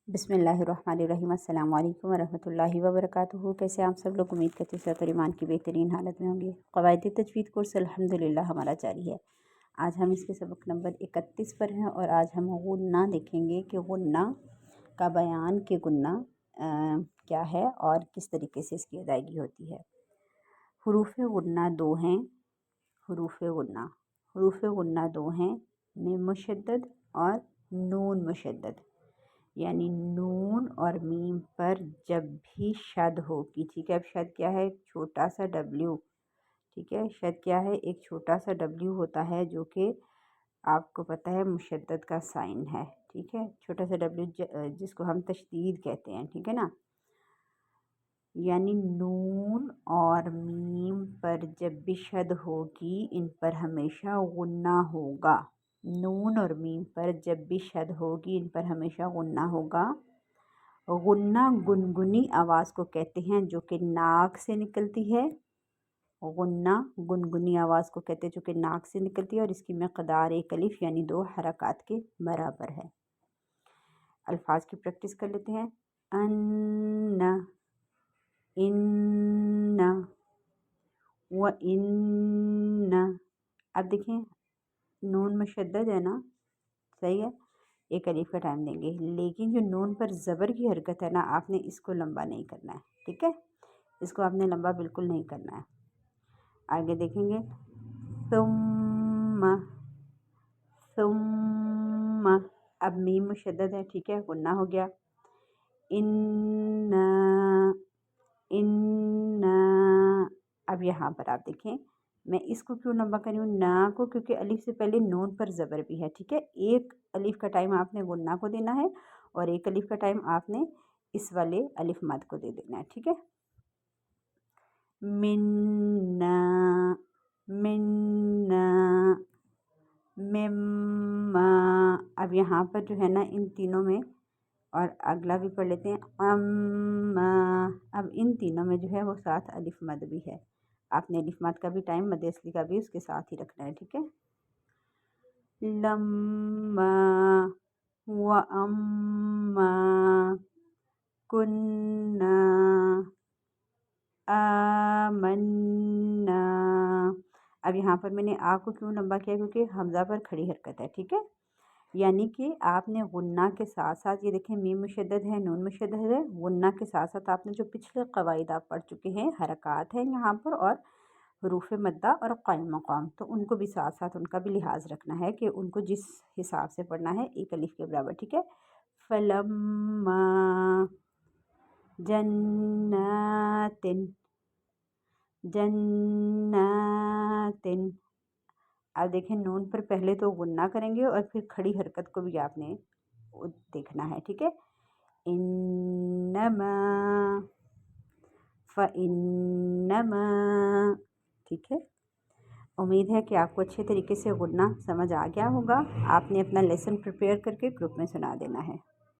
बिस्मिल्लाहिर्रहमानिर्रहीम। अस्सलाम वालेकुम वरहमतुल्लाहि वबरकातुहू। कैसे आप सब लोग? उम्मीद करते सेहत और ईमान की बेहतरीन हालत में होंगे। क़वाइद तजवीद कोर्स अल्हम्दुलिल्लाह हमारा जारी है। आज हम इसके सबक नंबर 31 पर हैं और आज हम गुन्ना देखेंगे कि गुन्ना का बयान के गुन्ना क्या है और किस तरीके से इसकी अदायगी होती है। हुरूफ़ गुन्ना दो हैं। हुरूफ़ गुन्ना दो हैं, मीम मुशद्दद और नून मुशद्दद। यानी नून और मीम पर जब भी शद होगी, ठीक है। अब शद क्या है? छोटा सा डब्ल्यू, ठीक है। शद क्या है? एक छोटा सा डब्ल्यू होता है जो कि आपको पता है मुशद्दद का साइन है, ठीक है। छोटा सा डब्ल्यू जिसको हम तशदीद कहते हैं, ठीक है ना। यानी नून और मीम पर जब भी शद होगी इन पर हमेशा गुन्ना होगा। नून और मीम पर जब भी शद होगी इन पर हमेशा गुन्ना होगा। गुन्ना गुनगुनी आवाज़ को कहते हैं जो कि नाक से निकलती है। गुन्ना गुनगुनी आवाज़ को कहते हैं जो कि नाक से निकलती है और इसकी मक़दार एक अलिफ यानी 2 हरकत के बराबर है। अल्फाज की प्रैक्टिस कर लेते हैं। अन्ना, इन्ना व इन्ना। अब देखें नून मुशद्दद है ना, सही है। एक अलीफ का टाइम देंगे, लेकिन जो नून पर ज़बर की हरकत है ना, आपने इसको लंबा नहीं करना है, ठीक है। इसको आपने लंबा बिल्कुल नहीं करना है। आगे देखेंगे सुम्मा, सुम्मा। अब मीम मुशद्दद है, ठीक है, गुन्ना हो गया। इन्ना, इन्ना। अब यहाँ पर आप देखें मैं इसको क्यों लंबा करी हूँ ना को, क्योंकि अलिफ से पहले नून पर ज़बर भी है, ठीक है। एक अलिफ का टाइम आपने गुन्ना को देना है और एक अलिफ का टाइम आपने इस वाले अलिफ मद को दे देना है, ठीक है। मिन्ना, मिन्ना, मिम्मा। अब यहाँ पर जो है ना इन तीनों में, और अगला भी पढ़ लेते हैं अम्मा। अब इन तीनों में जो है वो साथ अलिफ मद भी है। आपने अलिफ मद का भी टाइम, मद असली का भी उसके साथ ही रखना है, ठीक है। लम्मा व अम्मा कुन्ना आमन्ना। अब यहाँ पर मैंने आ को क्यों लंबा किया? क्योंकि हमज़ा पर खड़ी हरकत है, ठीक है। यानी कि आपने गुन्ना के साथ साथ, ये देखें मीम मुशद्दद है, नून मुशद्दद है, गुन्ना के साथ साथ आपने जो पिछले क़वाइद आप पढ़ चुके हैं, हरकत हैं यहाँ पर और हुरूफ़ मद्दा और क़ाइम मक़ाम, तो उनको भी साथ साथ उनका भी लिहाज रखना है कि उनको जिस हिसाब से पढ़ना है एक अलिफ के बराबर, ठीक है। फलम्मा जन्नातिन, जन्नातिन। अब देखें नून पर पहले तो गुन्ना करेंगे और फिर खड़ी हरकत को भी आपने देखना है, ठीक है। इन्नमा, फ़इन्नमा, ठीक है। उम्मीद है कि आपको अच्छे तरीके से गुन्ना समझ आ गया होगा। आपने अपना लेसन प्रिपेयर करके ग्रुप में सुना देना है।